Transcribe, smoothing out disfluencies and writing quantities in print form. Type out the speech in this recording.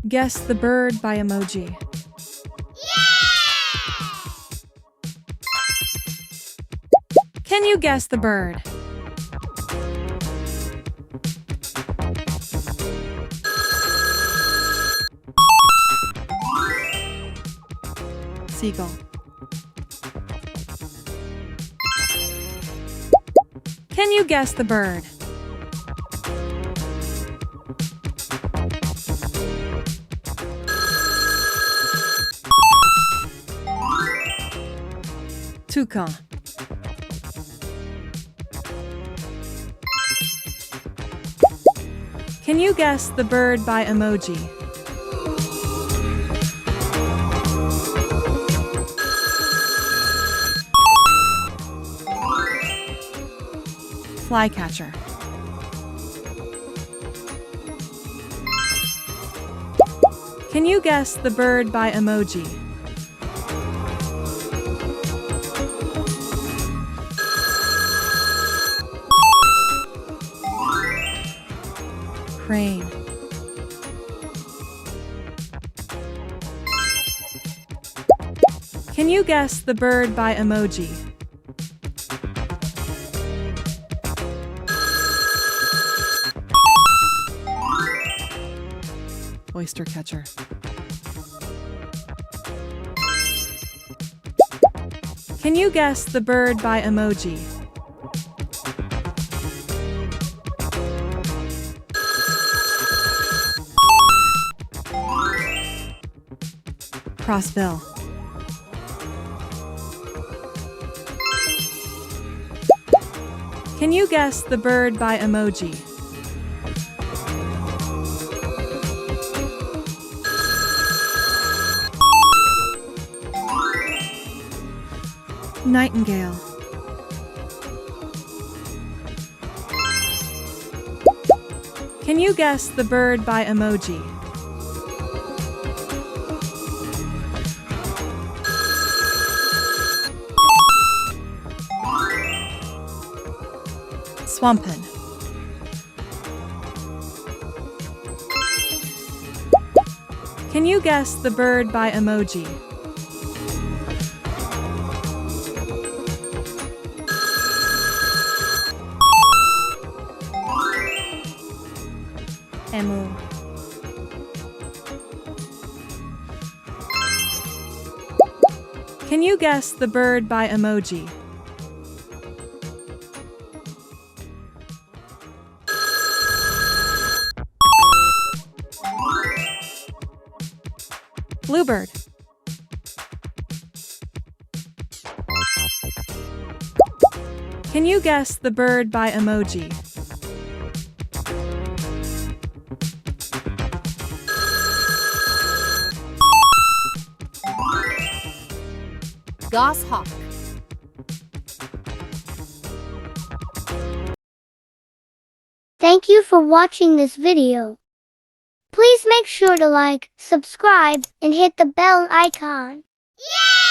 Guess the bird by emoji. Can you guess the bird? Seagull. Can you guess the bird? Toucan. Can you guess the bird by emoji? Flycatcher. Can you guess the bird by emoji? Crane. Can you guess the bird by emoji? Oyster catcher. Can you guess the bird by emoji? Crossbill. Can you guess the bird by emoji? Nightingale. Can you guess the bird by emoji? Swampin. Can you guess the bird by emoji? Emoji. Can you guess the bird by emoji? Bluebird. Can you guess the bird by emoji? Goshawk. Thank you for watching this video. Please make sure to like, subscribe, and hit the bell icon. Yay!